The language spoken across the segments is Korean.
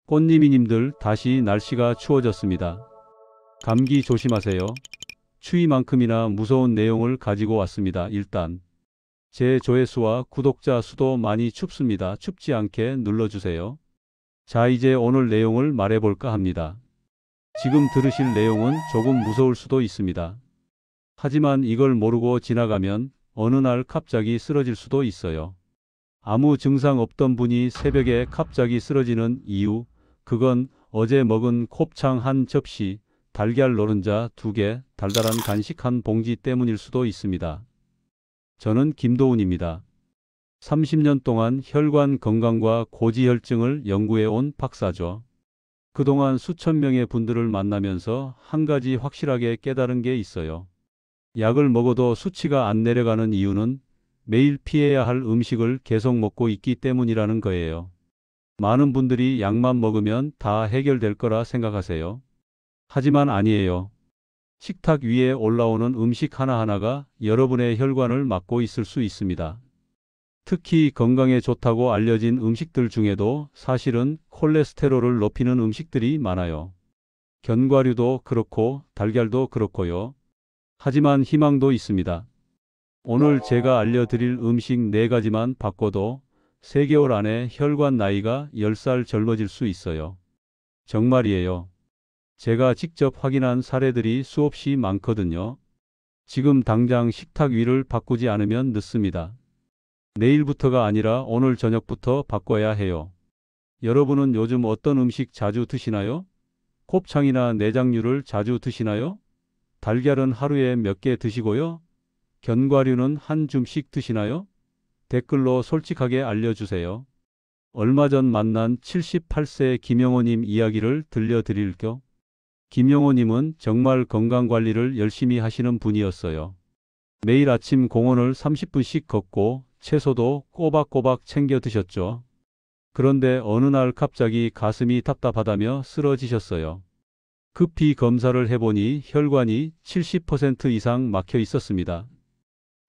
꽃님이님들 다시 날씨가 추워졌습니다. 감기 조심하세요. 추위만큼이나 무서운 내용을 가지고 왔습니다. 일단 제 조회수와 구독자 수도 많이 춥습니다. 춥지 않게 눌러주세요. 자, 이제 오늘 내용을 말해볼까 합니다. 지금 들으실 내용은 조금 무서울 수도 있습니다. 하지만 이걸 모르고 지나가면 어느 날 갑자기 쓰러질 수도 있어요. 아무 증상 없던 분이 새벽에 갑자기 쓰러지는 이유, 그건 어제 먹은 곱창 한 접시, 달걀 노른자 2개, 달달한 간식 한 봉지 때문일 수도 있습니다. 저는 김도훈입니다. 30년 동안 혈관 건강과 고지혈증을 연구해온 박사죠. 그동안 수천 명의 분들을 만나면서 한 가지 확실하게 깨달은 게 있어요. 약을 먹어도 수치가 안 내려가는 이유는 매일 피해야 할 음식을 계속 먹고 있기 때문이라는 거예요. 많은 분들이 약만 먹으면 다 해결될 거라 생각하세요. 하지만 아니에요. 식탁 위에 올라오는 음식 하나하나가 여러분의 혈관을 막고 있을 수 있습니다. 특히 건강에 좋다고 알려진 음식들 중에도 사실은 콜레스테롤을 높이는 음식들이 많아요. 견과류도 그렇고 달걀도 그렇고요. 하지만 희망도 있습니다. 오늘 제가 알려드릴 음식 4가지만 바꿔도 3개월 안에 혈관 나이가 10살 젊어질 수 있어요. 정말이에요. 제가 직접 확인한 사례들이 수없이 많거든요. 지금 당장 식탁 위를 바꾸지 않으면 늦습니다. 내일부터가 아니라 오늘 저녁부터 바꿔야 해요. 여러분은 요즘 어떤 음식 자주 드시나요? 곱창이나 내장류를 자주 드시나요? 달걀은 하루에 몇 개 드시고요? 견과류는 한 줌씩 드시나요? 댓글로 솔직하게 알려주세요. 얼마 전 만난 78세 김영호님 이야기를 들려드릴게요. 김영호님은 정말 건강관리를 열심히 하시는 분이었어요. 매일 아침 공원을 30분씩 걷고 채소도 꼬박꼬박 챙겨 드셨죠. 그런데 어느 날 갑자기 가슴이 답답하다며 쓰러지셨어요. 급히 검사를 해보니 혈관이 70% 이상 막혀 있었습니다.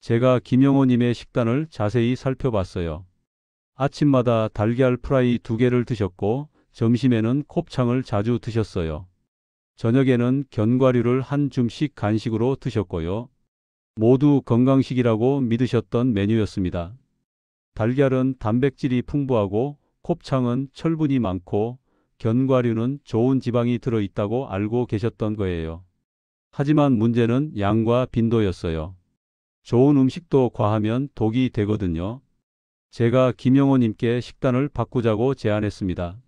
제가 김영호님의 식단을 자세히 살펴봤어요. 아침마다 달걀 프라이 2개를 드셨고 점심에는 곱창을 자주 드셨어요. 저녁에는 견과류를 한 줌씩 간식으로 드셨고요. 모두 건강식이라고 믿으셨던 메뉴였습니다. 달걀은 단백질이 풍부하고 곱창은 철분이 많고 견과류는 좋은 지방이 들어있다고 알고 계셨던 거예요. 하지만 문제는 양과 빈도였어요. 좋은 음식도 과하면 독이 되거든요. 제가 김영호님께 식단을 바꾸자고 제안했습니다.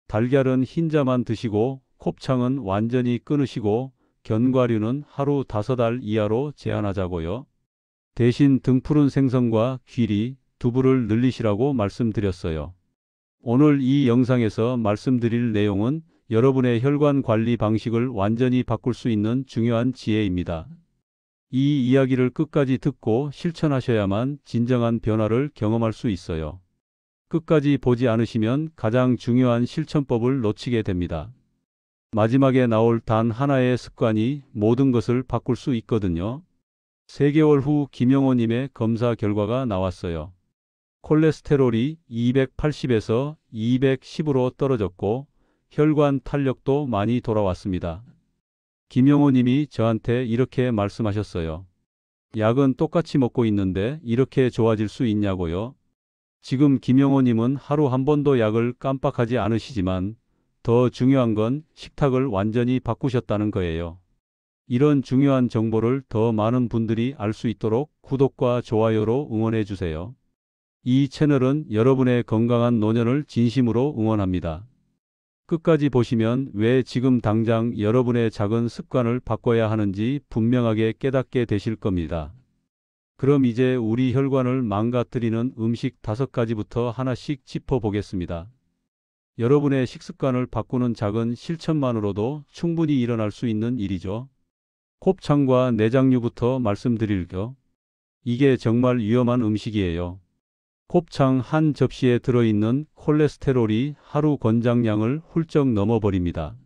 달걀은 흰자만 드시고 곱창은 완전히 끊으시고 견과류는 하루 5알 이하로 제한하자고요. 대신 등푸른 생선과 귀리, 두부를 늘리시라고 말씀드렸어요. 오늘 이 영상에서 말씀드릴 내용은 여러분의 혈관 관리 방식을 완전히 바꿀 수 있는 중요한 지혜입니다. 이 이야기를 끝까지 듣고 실천하셔야만 진정한 변화를 경험할 수 있어요. 끝까지 보지 않으시면 가장 중요한 실천법을 놓치게 됩니다. 마지막에 나올 단 하나의 습관이 모든 것을 바꿀 수 있거든요. 3개월 후 김영호님의 검사 결과가 나왔어요. 콜레스테롤이 280에서 210으로 떨어졌고 혈관 탄력도 많이 돌아왔습니다. 김영호님이 저한테 이렇게 말씀하셨어요. 약은 똑같이 먹고 있는데 이렇게 좋아질 수 있냐고요? 지금 김영호님은 하루 한 번도 약을 깜빡하지 않으시지만 더 중요한 건 식탁을 완전히 바꾸셨다는 거예요. 이런 중요한 정보를 더 많은 분들이 알 수 있도록 구독과 좋아요로 응원해 주세요. 이 채널은 여러분의 건강한 노년을 진심으로 응원합니다. 끝까지 보시면 왜 지금 당장 여러분의 작은 습관을 바꿔야 하는지 분명하게 깨닫게 되실 겁니다. 그럼 이제 우리 혈관을 망가뜨리는 음식 5가지부터 하나씩 짚어보겠습니다. 여러분의 식습관을 바꾸는 작은 실천만으로도 충분히 일어날 수 있는 일이죠. 곱창과 내장류부터 말씀드릴게요. 이게 정말 위험한 음식이에요. 곱창 한 접시에 들어있는 콜레스테롤이 하루 권장량을 훌쩍 넘어버립니다.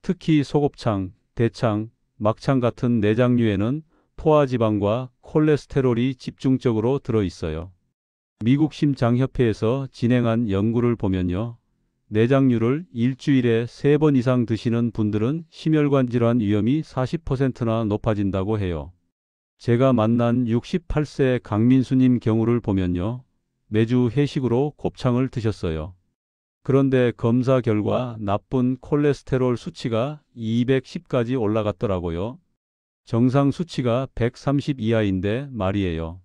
특히 소곱창, 대창, 막창 같은 내장류에는 포화지방과 콜레스테롤이 집중적으로 들어있어요. 미국 심장협회에서 진행한 연구를 보면요. 내장류를 일주일에 3번 이상 드시는 분들은 심혈관 질환 위험이 40%나 높아진다고 해요. 제가 만난 68세 강민수님 경우를 보면요. 매주 회식으로 곱창을 드셨어요. 그런데 검사 결과 나쁜 콜레스테롤 수치가 210까지 올라갔더라고요. 정상 수치가 130 이하인데 말이에요.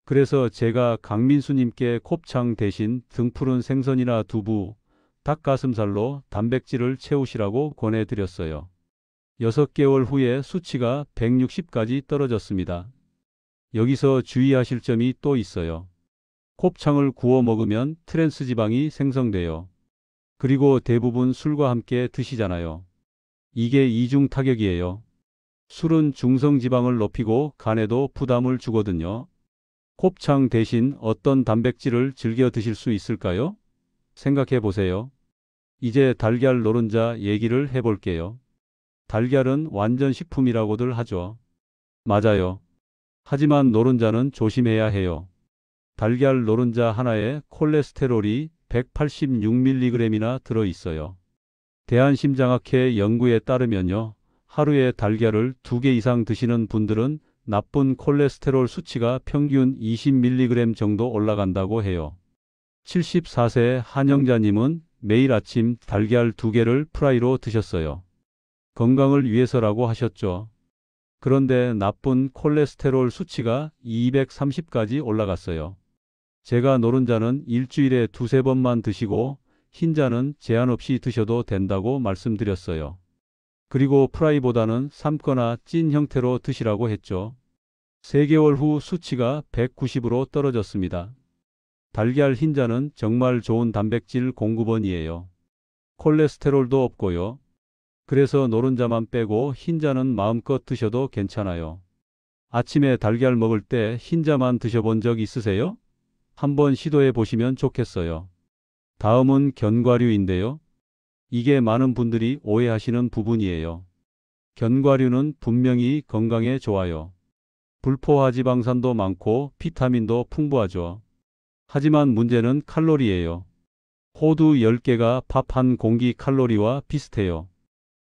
그래서 제가 강민수님께 곱창 대신 등푸른 생선이나 두부, 닭가슴살로 단백질을 채우시라고 권해드렸어요. 6개월 후에 수치가 160까지 떨어졌습니다. 여기서 주의하실 점이 또 있어요. 곱창을 구워 먹으면 트랜스 지방이 생성돼요. 그리고 대부분 술과 함께 드시잖아요. 이게 이중 타격이에요. 술은 중성 지방을 높이고 간에도 부담을 주거든요. 곱창 대신 어떤 단백질을 즐겨 드실 수 있을까요? 생각해 보세요. 이제 달걀 노른자 얘기를 해볼게요. 달걀은 완전 식품이라고들 하죠. 맞아요. 하지만 노른자는 조심해야 해요. 달걀 노른자 하나에 콜레스테롤이 186mg이나 들어있어요. 대한심장학회 연구에 따르면요. 하루에 달걀을 2개 이상 드시는 분들은 나쁜 콜레스테롤 수치가 평균 20mg 정도 올라간다고 해요. 74세 한영자님은 매일 아침 달걀 2개를 프라이로 드셨어요. 건강을 위해서라고 하셨죠. 그런데 나쁜 콜레스테롤 수치가 230까지 올라갔어요. 제가 노른자는 일주일에 2~3번만 드시고 흰자는 제한 없이 드셔도 된다고 말씀드렸어요. 그리고 프라이보다는 삶거나 찐 형태로 드시라고 했죠. 3개월 후 수치가 190으로 떨어졌습니다. 달걀 흰자는 정말 좋은 단백질 공급원이에요. 콜레스테롤도 없고요. 그래서 노른자만 빼고 흰자는 마음껏 드셔도 괜찮아요. 아침에 달걀 먹을 때 흰자만 드셔본 적 있으세요? 한번 시도해 보시면 좋겠어요. 다음은 견과류인데요. 이게 많은 분들이 오해하시는 부분이에요. 견과류는 분명히 건강에 좋아요. 불포화 지방산도 많고 비타민도 풍부하죠. 하지만 문제는 칼로리예요. 호두 10개가 밥 한 공기 칼로리와 비슷해요.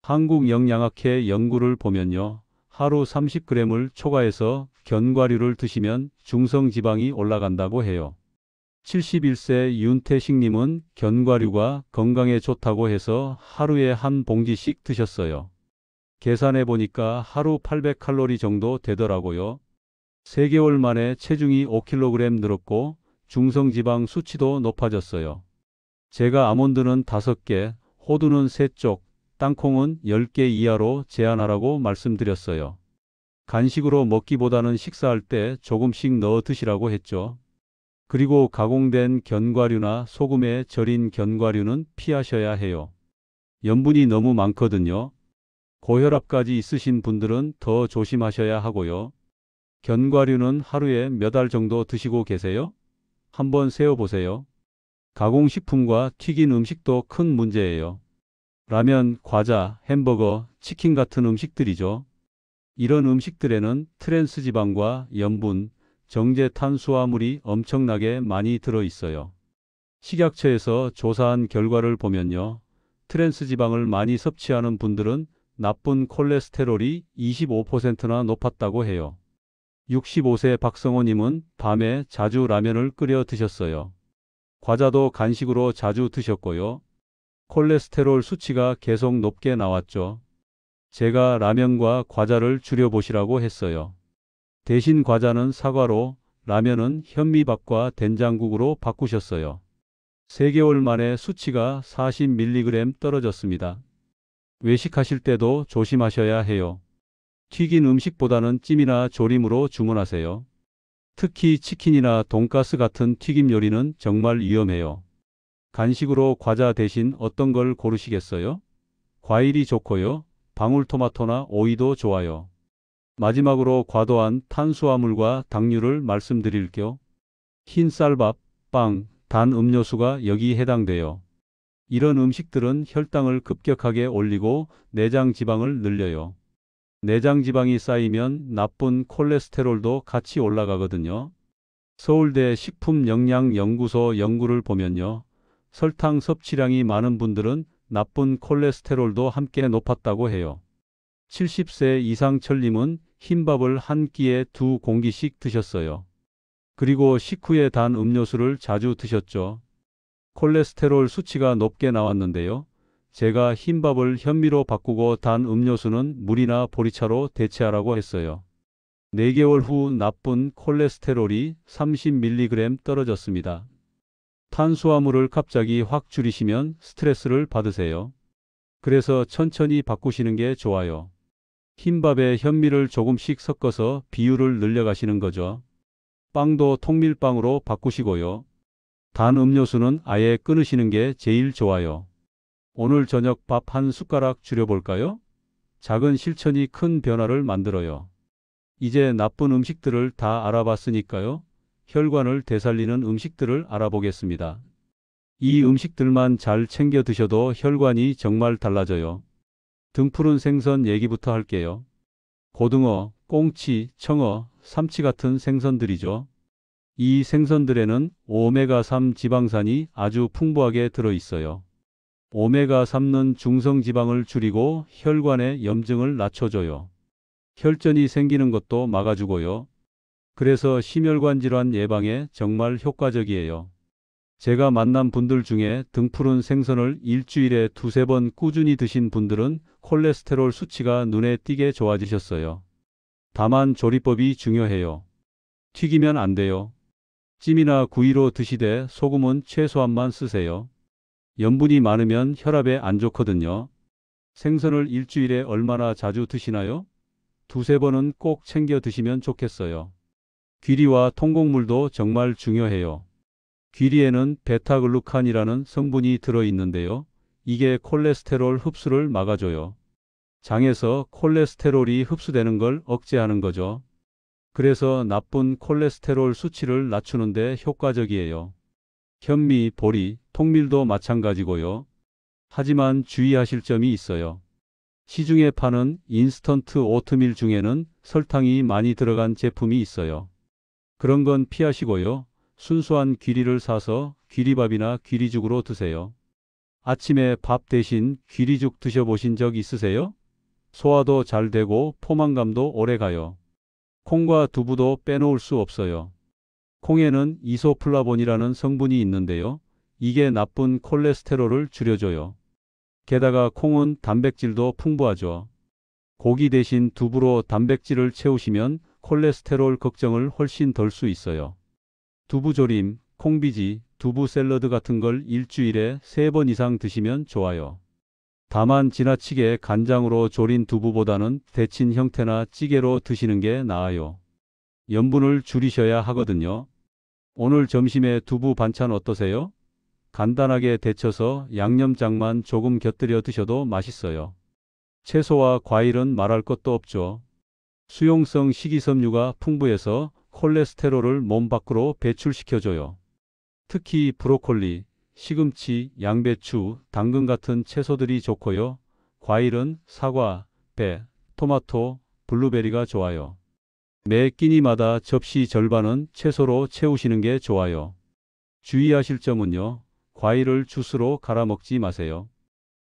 한국영양학회 연구를 보면요. 하루 30g을 초과해서 견과류를 드시면 중성지방이 올라간다고 해요. 71세 윤태식님은 견과류가 건강에 좋다고 해서 하루에 한 봉지씩 드셨어요. 계산해 보니까 하루 800칼로리 정도 되더라고요. 3개월 만에 체중이 5kg 늘었고 중성지방 수치도 높아졌어요. 제가 아몬드는 5개, 호두는 3쪽, 땅콩은 10개 이하로 제한하라고 말씀드렸어요. 간식으로 먹기보다는 식사할 때 조금씩 넣어 드시라고 했죠. 그리고 가공된 견과류나 소금에 절인 견과류는 피하셔야 해요. 염분이 너무 많거든요. 고혈압까지 있으신 분들은 더 조심하셔야 하고요. 견과류는 하루에 몇 알 정도 드시고 계세요? 한번 세어보세요. 가공식품과 튀긴 음식도 큰 문제예요. 라면, 과자, 햄버거, 치킨 같은 음식들이죠. 이런 음식들에는 트랜스 지방과 염분, 정제 탄수화물이 엄청나게 많이 들어있어요. 식약처에서 조사한 결과를 보면요. 트랜스 지방을 많이 섭취하는 분들은 나쁜 콜레스테롤이 25%나 높았다고 해요. 65세 박성호님은 밤에 자주 라면을 끓여 드셨어요. 과자도 간식으로 자주 드셨고요. 콜레스테롤 수치가 계속 높게 나왔죠. 제가 라면과 과자를 줄여보시라고 했어요. 대신 과자는 사과로, 라면은 현미밥과 된장국으로 바꾸셨어요. 3개월 만에 수치가 40mg 떨어졌습니다. 외식하실 때도 조심하셔야 해요. 튀긴 음식보다는 찜이나 조림으로 주문하세요. 특히 치킨이나 돈가스 같은 튀김 요리는 정말 위험해요. 간식으로 과자 대신 어떤 걸 고르시겠어요? 과일이 좋고요. 방울토마토나 오이도 좋아요. 마지막으로 과도한 탄수화물과 당류를 말씀드릴게요. 흰 쌀밥, 빵, 단 음료수가 여기 해당돼요. 이런 음식들은 혈당을 급격하게 올리고 내장 지방을 늘려요. 내장 지방이 쌓이면 나쁜 콜레스테롤도 같이 올라가거든요. 서울대 식품영양연구소 연구를 보면요. 설탕 섭취량이 많은 분들은 나쁜 콜레스테롤도 함께 높았다고 해요. 70세 이상 철님은 흰밥을 한 끼에 2공기씩 드셨어요. 그리고 식후에 단 음료수를 자주 드셨죠. 콜레스테롤 수치가 높게 나왔는데요. 제가 흰밥을 현미로 바꾸고 단 음료수는 물이나 보리차로 대체하라고 했어요. 4개월 후 나쁜 콜레스테롤이 30mg 떨어졌습니다. 탄수화물을 갑자기 확 줄이시면 스트레스를 받으세요. 그래서 천천히 바꾸시는 게 좋아요. 흰밥에 현미를 조금씩 섞어서 비율을 늘려가시는 거죠. 빵도 통밀빵으로 바꾸시고요. 단 음료수는 아예 끊으시는 게 제일 좋아요. 오늘 저녁 밥 한 숟가락 줄여볼까요? 작은 실천이 큰 변화를 만들어요. 이제 나쁜 음식들을 다 알아봤으니까요. 혈관을 되살리는 음식들을 알아보겠습니다. 이 음식들만 잘 챙겨 드셔도 혈관이 정말 달라져요. 등푸른 생선 얘기부터 할게요. 고등어, 꽁치, 청어, 삼치 같은 생선들이죠. 이 생선들에는 오메가3 지방산이 아주 풍부하게 들어있어요. 오메가3는 중성지방을 줄이고 혈관의 염증을 낮춰줘요. 혈전이 생기는 것도 막아주고요. 그래서 심혈관 질환 예방에 정말 효과적이에요. 제가 만난 분들 중에 등푸른 생선을 일주일에 2~3번 꾸준히 드신 분들은 콜레스테롤 수치가 눈에 띄게 좋아지셨어요. 다만 조리법이 중요해요. 튀기면 안 돼요. 찜이나 구이로 드시되 소금은 최소한만 쓰세요. 염분이 많으면 혈압에 안 좋거든요. 생선을 일주일에 얼마나 자주 드시나요? 2~3번은 꼭 챙겨 드시면 좋겠어요. 귀리와 통곡물도 정말 중요해요. 귀리에는 베타글루칸이라는 성분이 들어있는데요. 이게 콜레스테롤 흡수를 막아줘요. 장에서 콜레스테롤이 흡수되는 걸 억제하는 거죠. 그래서 나쁜 콜레스테롤 수치를 낮추는데 효과적이에요. 현미, 보리, 통밀도 마찬가지고요. 하지만 주의하실 점이 있어요. 시중에 파는 인스턴트 오트밀 중에는 설탕이 많이 들어간 제품이 있어요. 그런 건 피하시고요. 순수한 귀리를 사서 귀리밥이나 귀리죽으로 드세요. 아침에 밥 대신 귀리죽 드셔보신 적 있으세요? 소화도 잘 되고 포만감도 오래 가요. 콩과 두부도 빼놓을 수 없어요. 콩에는 이소플라본이라는 성분이 있는데요. 이게 나쁜 콜레스테롤을 줄여줘요. 게다가 콩은 단백질도 풍부하죠. 고기 대신 두부로 단백질을 채우시면 콜레스테롤 걱정을 훨씬 덜 수 있어요. 두부조림, 콩비지, 두부 샐러드 같은 걸 일주일에 3번 이상 드시면 좋아요. 다만 지나치게 간장으로 졸인 두부보다는 데친 형태나 찌개로 드시는 게 나아요. 염분을 줄이셔야 하거든요. 오늘 점심에 두부 반찬 어떠세요? 간단하게 데쳐서 양념장만 조금 곁들여 드셔도 맛있어요. 채소와 과일은 말할 것도 없죠. 수용성 식이섬유가 풍부해서 콜레스테롤을 몸 밖으로 배출시켜줘요. 특히 브로콜리, 시금치, 양배추, 당근 같은 채소들이 좋고요. 과일은 사과, 배, 토마토, 블루베리가 좋아요. 매 끼니마다 접시 절반은 채소로 채우시는 게 좋아요. 주의하실 점은요. 과일을 주스로 갈아 먹지 마세요.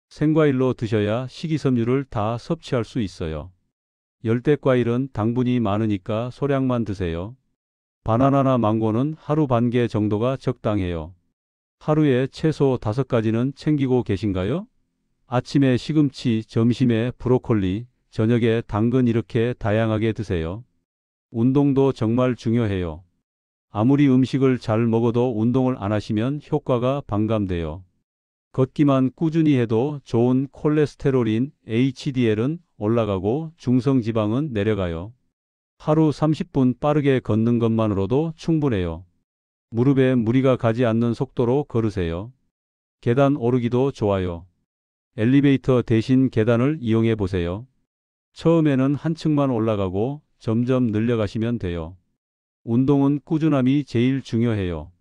생과일로 드셔야 식이섬유를 다 섭취할 수 있어요. 열대과일은 당분이 많으니까 소량만 드세요. 바나나나 망고는 하루 반 개 정도가 적당해요. 하루에 최소 5가지는 챙기고 계신가요? 아침에 시금치, 점심에 브로콜리, 저녁에 당근 이렇게 다양하게 드세요. 운동도 정말 중요해요. 아무리 음식을 잘 먹어도 운동을 안 하시면 효과가 반감돼요. 걷기만 꾸준히 해도 좋은 콜레스테롤인 HDL은 올라가고 중성지방은 내려가요. 하루 30분 빠르게 걷는 것만으로도 충분해요. 무릎에 무리가 가지 않는 속도로 걸으세요. 계단 오르기도 좋아요. 엘리베이터 대신 계단을 이용해 보세요. 처음에는 한 층만 올라가고 점점 늘려가시면 돼요. 운동은 꾸준함이 제일 중요해요.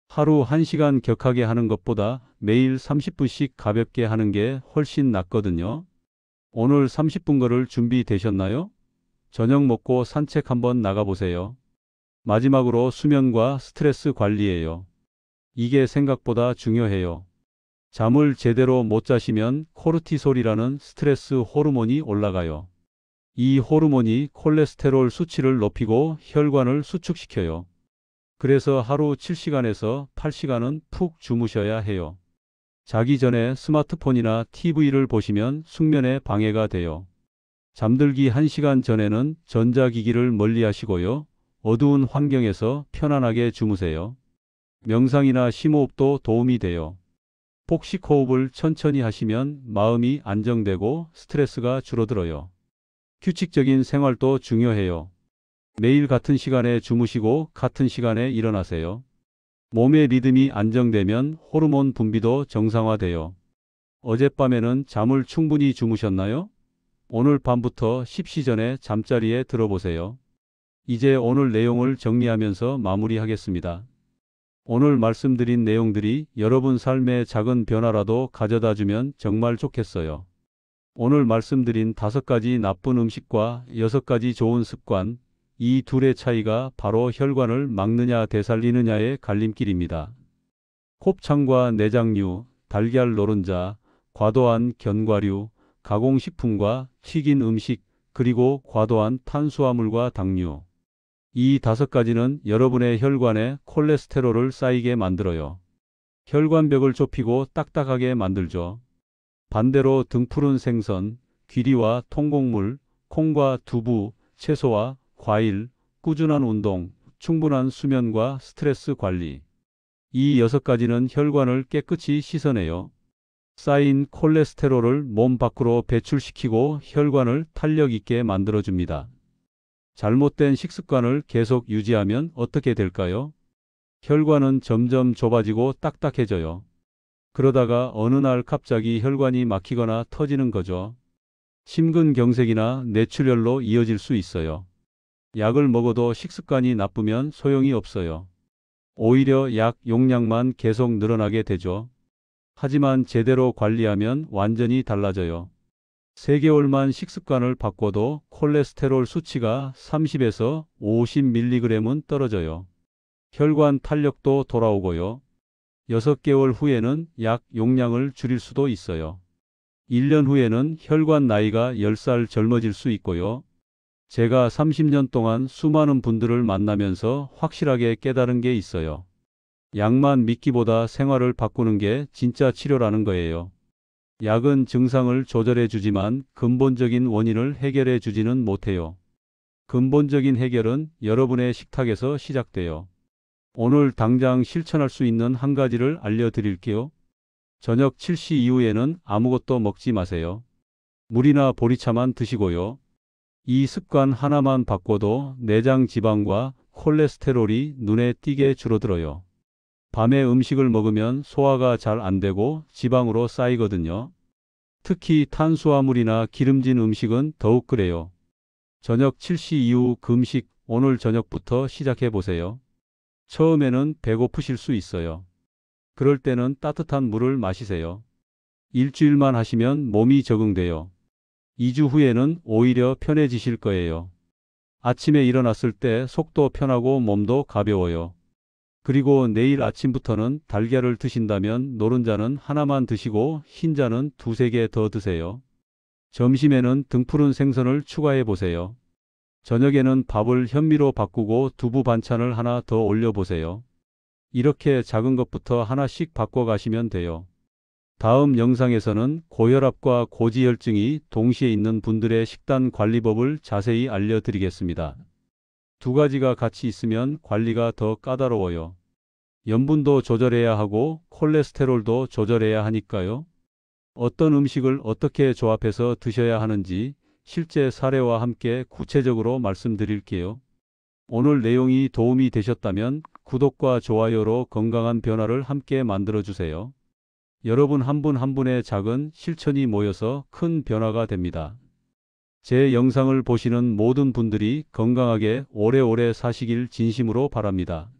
하루 1시간 격하게 하는 것보다 매일 30분씩 가볍게 하는 게 훨씬 낫거든요. 오늘 30분 걸을 준비 되셨나요? 저녁 먹고 산책 한번 나가보세요. 마지막으로 수면과 스트레스 관리예요. 이게 생각보다 중요해요. 잠을 제대로 못 자시면 코르티솔이라는 스트레스 호르몬이 올라가요. 이 호르몬이 콜레스테롤 수치를 높이고 혈관을 수축시켜요. 그래서 하루 7시간에서 8시간은 푹 주무셔야 해요. 자기 전에 스마트폰이나 TV를 보시면 숙면에 방해가 돼요. 잠들기 1시간 전에는 전자기기를 멀리 하시고요. 어두운 환경에서 편안하게 주무세요. 명상이나 심호흡도 도움이 돼요. 복식 호흡을 천천히 하시면 마음이 안정되고 스트레스가 줄어들어요. 규칙적인 생활도 중요해요. 매일 같은 시간에 주무시고 같은 시간에 일어나세요. 몸의 리듬이 안정되면 호르몬 분비도 정상화돼요. 어젯밤에는 잠을 충분히 주무셨나요? 오늘 밤부터 십시 전에 잠자리에 들어보세요. 이제 오늘 내용을 정리하면서 마무리하겠습니다. 오늘 말씀드린 내용들이 여러분 삶에 작은 변화라도 가져다 주면 정말 좋겠어요. 오늘 말씀드린 5가지 나쁜 음식과 6가지 좋은 습관, 이 둘의 차이가 바로 혈관을 막느냐 되살리느냐의 갈림길입니다. 곱창과 내장류, 달걀 노른자, 과도한 견과류, 가공식품과 튀긴 음식, 그리고 과도한 탄수화물과 당류. 이 5가지는 여러분의 혈관에 콜레스테롤을 쌓이게 만들어요. 혈관벽을 좁히고 딱딱하게 만들죠. 반대로 등푸른 생선, 귀리와 통곡물, 콩과 두부, 채소와 과일, 꾸준한 운동, 충분한 수면과 스트레스 관리. 이 6가지는 혈관을 깨끗이 씻어내요. 쌓인 콜레스테롤을 몸 밖으로 배출시키고 혈관을 탄력 있게 만들어줍니다. 잘못된 식습관을 계속 유지하면 어떻게 될까요? 혈관은 점점 좁아지고 딱딱해져요. 그러다가 어느 날 갑자기 혈관이 막히거나 터지는 거죠. 심근경색이나 뇌출혈로 이어질 수 있어요. 약을 먹어도 식습관이 나쁘면 소용이 없어요. 오히려 약 용량만 계속 늘어나게 되죠. 하지만 제대로 관리하면 완전히 달라져요. 3개월만 식습관을 바꿔도 콜레스테롤 수치가 30에서 50mg은 떨어져요. 혈관 탄력도 돌아오고요. 6개월 후에는 약 용량을 줄일 수도 있어요. 1년 후에는 혈관 나이가 10살 젊어질 수 있고요. 제가 30년 동안 수많은 분들을 만나면서 확실하게 깨달은 게 있어요. 약만 믿기보다 생활을 바꾸는 게 진짜 치료라는 거예요. 약은 증상을 조절해 주지만 근본적인 원인을 해결해 주지는 못해요. 근본적인 해결은 여러분의 식탁에서 시작돼요. 오늘 당장 실천할 수 있는 한 가지를 알려드릴게요. 저녁 7시 이후에는 아무것도 먹지 마세요. 물이나 보리차만 드시고요. 이 습관 하나만 바꿔도 내장 지방과 콜레스테롤이 눈에 띄게 줄어들어요. 밤에 음식을 먹으면 소화가 잘 안 되고 지방으로 쌓이거든요. 특히 탄수화물이나 기름진 음식은 더욱 그래요. 저녁 7시 이후 금식 오늘 저녁부터 시작해 보세요. 처음에는 배고프실 수 있어요. 그럴 때는 따뜻한 물을 마시세요. 일주일만 하시면 몸이 적응돼요. 2주 후에는 오히려 편해지실 거예요. 아침에 일어났을 때 속도 편하고 몸도 가벼워요. 그리고 내일 아침부터는 달걀을 드신다면 노른자는 하나만 드시고 흰자는 2~3개 더 드세요. 점심에는 등푸른 생선을 추가해 보세요. 저녁에는 밥을 현미로 바꾸고 두부 반찬을 하나 더 올려보세요. 이렇게 작은 것부터 하나씩 바꿔가시면 돼요. 다음 영상에서는 고혈압과 고지혈증이 동시에 있는 분들의 식단 관리법을 자세히 알려드리겠습니다. 2가지가 같이 있으면 관리가 더 까다로워요. 염분도 조절해야 하고 콜레스테롤도 조절해야 하니까요. 어떤 음식을 어떻게 조합해서 드셔야 하는지 실제 사례와 함께 구체적으로 말씀드릴게요. 오늘 내용이 도움이 되셨다면 구독과 좋아요로 건강한 변화를 함께 만들어주세요. 여러분 한 분 한 분의 작은 실천이 모여서 큰 변화가 됩니다. 제 영상을 보시는 모든 분들이 건강하게 오래오래 사시길 진심으로 바랍니다.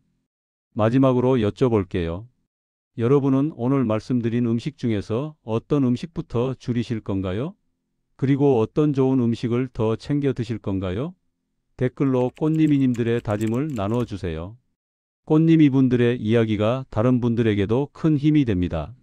마지막으로 여쭤볼게요. 여러분은 오늘 말씀드린 음식 중에서 어떤 음식부터 줄이실 건가요? 그리고 어떤 좋은 음식을 더 챙겨 드실 건가요? 댓글로 꽃님이님들의 다짐을 나눠주세요. 꽃님이 분들의 이야기가 다른 분들에게도 큰 힘이 됩니다.